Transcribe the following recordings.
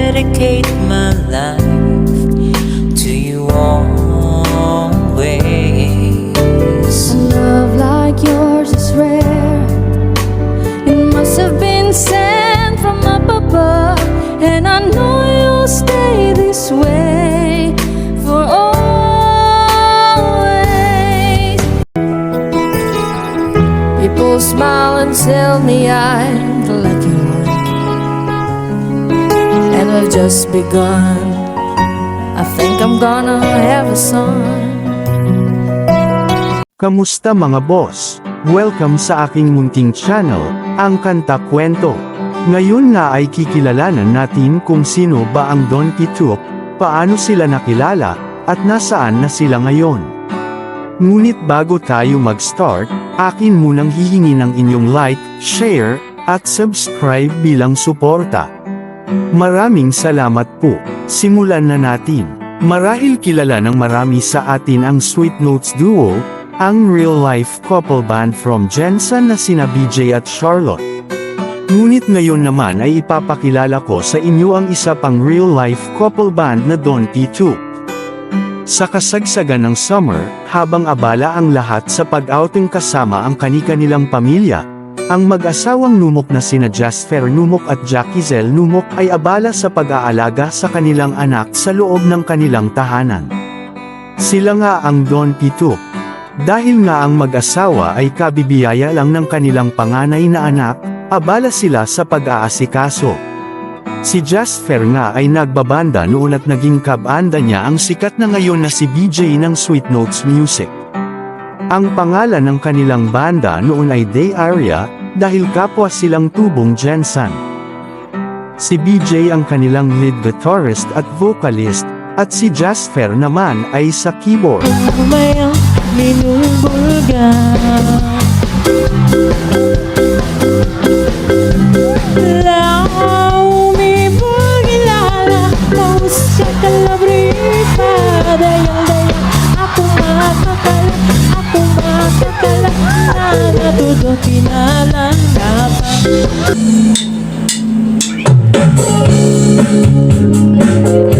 dedicate my life to you always. A love like yours is rare. It must have been sent from up above, and I know you'll stay this way for always. People smile and tell me I'm the lucky one, and we've just begun. I think I'm gonna have a son. Kamusta mga boss? Welcome sa aking munting channel, ang Kanta Kwento. Ngayon nga ay kikilalanan natin kung sino ba ang Don Pitup, paano sila nakilala, at nasaan na sila ngayon. Ngunit bago tayo mag-start, akin munang hihingi ng inyong like, share, at subscribe bilang suporta. Maraming salamat po. Simulan na natin. Marahil kilala ng marami sa atin ang Sweet Notes Duo, ang real-life couple band from Jensen na sina BJ at Charlotte. Ngunit ngayon naman ay ipapakilala ko sa inyo ang isa pang real-life couple band na Don Pitup. Sa kasagsagan ng summer, habang abala ang lahat sa pag-outing kasama ang kani-kanilang pamilya, ang mag-asawang Numok na sina Jasper Numok at Jackizel Numok ay abala sa pag-aalaga sa kanilang anak sa loob ng kanilang tahanan. Sila nga ang Don Pitup. Dahil nga ang mag-asawa ay kabibiyaya lang ng kanilang panganay na anak, abala sila sa pag-aasikaso. Si Jasper nga ay nagbabanda noon at naging kabanda niya ang sikat na ngayon na si BJ ng Sweet Notes Music. Ang pangalan ng kanilang banda noon ay Day Area, dahil kapwa silang tubong Jensen. Si BJ ang kanilang lead guitarist at vocalist, at si Jasper naman ay sa keyboard. Umayang minubulga, lau umibulgilala, mausya kalabrita, dayang-dayang ako makakala, natuto pinalanggapan.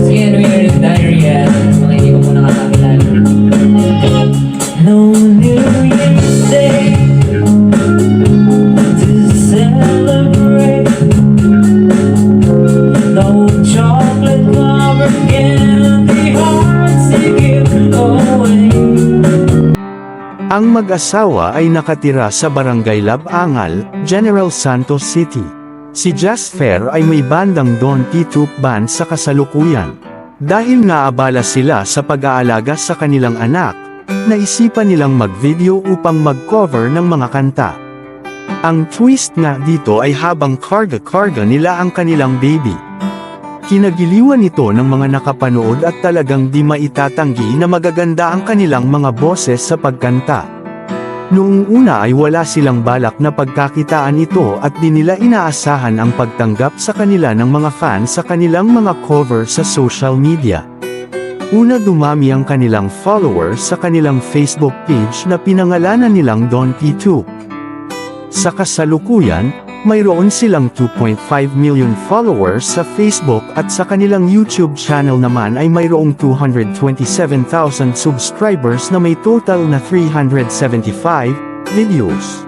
Sige, ano yung diary mga hindi ko po nakakakilala. No New Year's Day to celebrate. No chocolate covered candy hearts to give away. Ang mag-asawa ay nakatira sa Barangay Labangal, General Santos City. Si Jasper ay may bandang Don Pitup Band sa kasalukuyan. Dahil nga abala sila sa pag-aalaga sa kanilang anak, naisipan nilang mag-video upang mag-cover ng mga kanta. Ang twist nga dito ay habang karga-karga nila ang kanilang baby. Kinagiliwan ito ng mga nakapanood at talagang di maitatanggi na magaganda ang kanilang mga boses sa pagkanta. Noong una ay wala silang balak na pagkakitaan ito at di nila inaasahan ang pagtanggap sa kanila ng mga fans sa kanilang mga cover sa social media. Una dumami ang kanilang followers sa kanilang Facebook page na pinangalanan nilang Don Pitup. Sa kasalukuyan, mayroon silang 2.5 million followers sa Facebook at sa kanilang YouTube channel naman ay mayroong 227,000 subscribers na may total na 375 videos.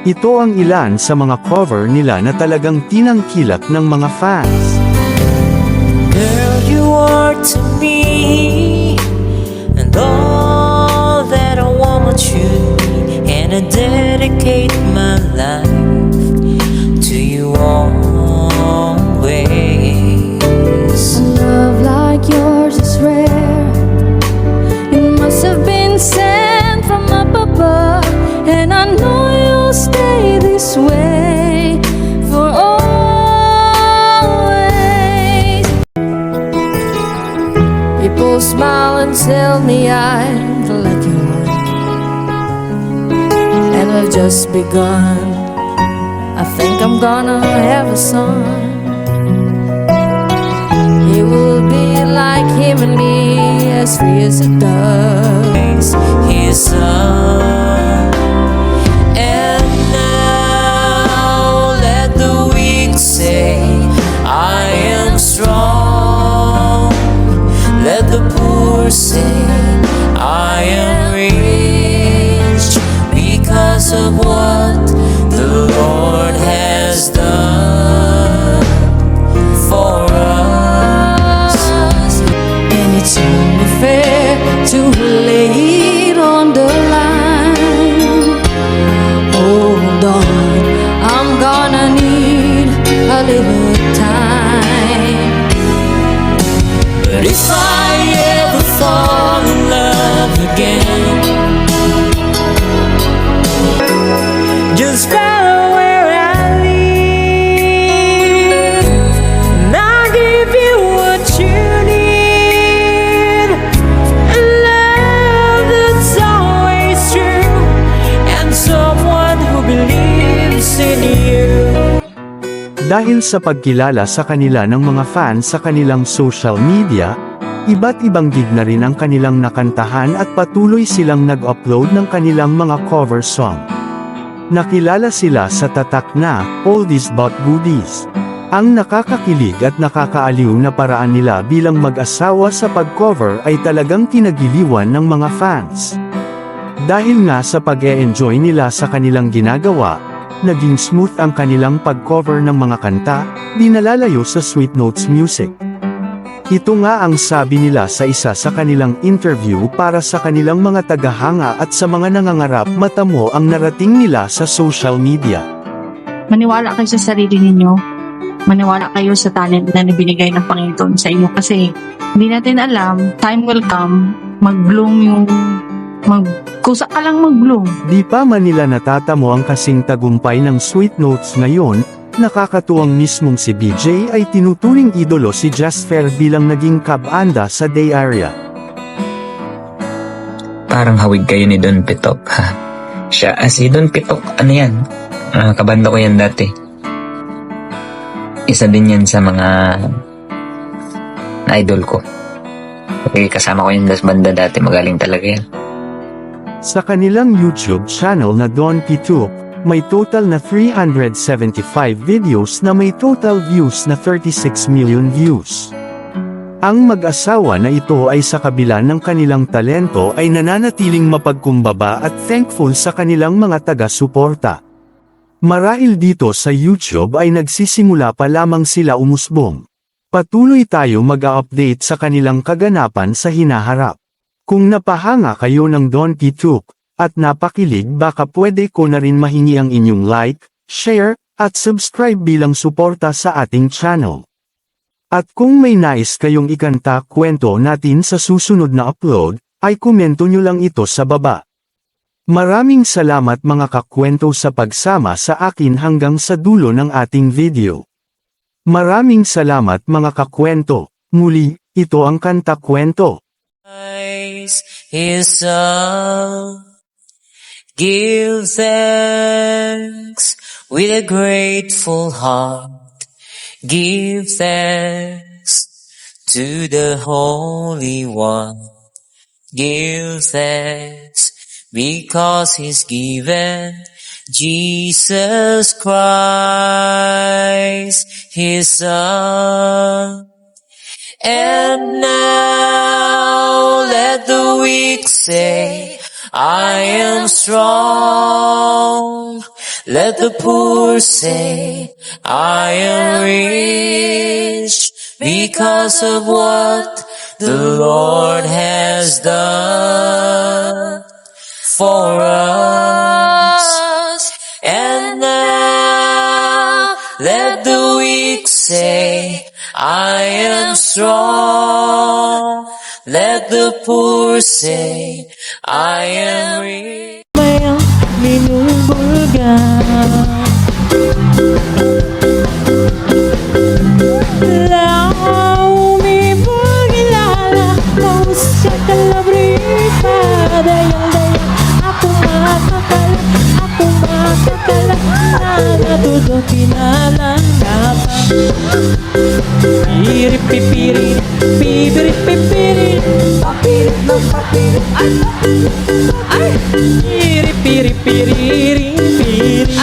Ito ang ilan sa mga cover nila na talagang tinangkilak ng mga fans. Girl, you are to me, and all that a woman should be, and I dedicate my life to you always. A love like yours is rare. It must have been sent from up above, and I know you'll stay this way for always. People smile and tell me I'm the lucky one, and we've just begun. I think I'm gonna have a son. It will be like him and me, as free as a dove. His son. And now let the weak say I am strong. too late on the line. Hold on, I'm gonna need a little time. But if I ever fall in love again, just follow where I lead, and I'll give you what you need, a love that's always true, and someone who believes in you. Dahil sa pagkilala sa kanila ng mga fans sa kanilang social media, iba't ibang gig na rin ang kanilang nakantahan at patuloy silang nag-upload ng kanilang mga cover song. Nakilala sila sa tatak na Oldies But Goodies. Ang nakakakilig at nakakaaliw na paraan nila bilang mag-asawa sa pag-cover ay talagang kinagiliwan ng mga fans. Dahil nga sa pag-e-enjoy nila sa kanilang ginagawa, naging smooth ang kanilang pag-cover ng mga kanta, di nalalayo sa Sweet Notes Music. Ito nga ang sabi nila sa isa sa kanilang interview para sa kanilang mga tagahanga at sa mga nangangarap matamo ang narating nila sa social media. Maniwala kayo sa sarili ninyo. Maniwala kayo sa talent na binigay ng Panginoon sa inyo kasi hindi natin alam, time will come, mag-bloom kusa ka lang mag-bloom. Di pa man nila natatamo ang kasing tagumpay ng Sweet Notes ngayon, nakakatuwang mismong si BJ ay tinuturing idolo si Jasper bilang naging kabanda sa Day Area. Parang hawig kayo ni Don Pitok, ha? Si Don Pitok, ano yan? Kabanda ko yan dati. Isa din yan sa mga na-idol ko. Okay, kasama ko yan sa banda dati, magaling talaga yan. Sa kanilang YouTube channel na Don Pitok, may total na 375 videos na may total views na 36 million views. Ang mag-asawa na ito ay sa kabila ng kanilang talento ay nananatiling mapagkumbaba at thankful sa kanilang mga taga-suporta. Marahil dito sa YouTube ay nagsisimula pa lamang sila umusbong. Patuloy tayo mag-update sa kanilang kaganapan sa hinaharap. Kung napahanga kayo ng Don Pitok, at napakilig baka pwede ko na rin mahingi ang inyong like, share, at subscribe bilang suporta sa ating channel. At kung may nais kayong ikanta kwento natin sa susunod na upload, ay komento nyo lang ito sa baba. Maraming salamat mga kakwento sa pagsama sa akin hanggang sa dulo ng ating video. Maraming salamat mga kakwento, muli, ito ang Kanta Kwento. His son, give thanks with a grateful heart. Give thanks to the Holy One. Give thanks because He's given Jesus Christ, His Son. And now let the weak say, I am strong. Let the poor say, I am rich because of what the Lord has done for us. And now let the weak say, I am strong. Let the poor say, I am rich. Mayang binubulga, lao umibulgilala, mausya kalabrita, dayang-dayang, ako makakala, nagatudong pinalanggapan. Piripipiri, pipiripipiri, papirit ng papirit, ay, piripiripiri, piri.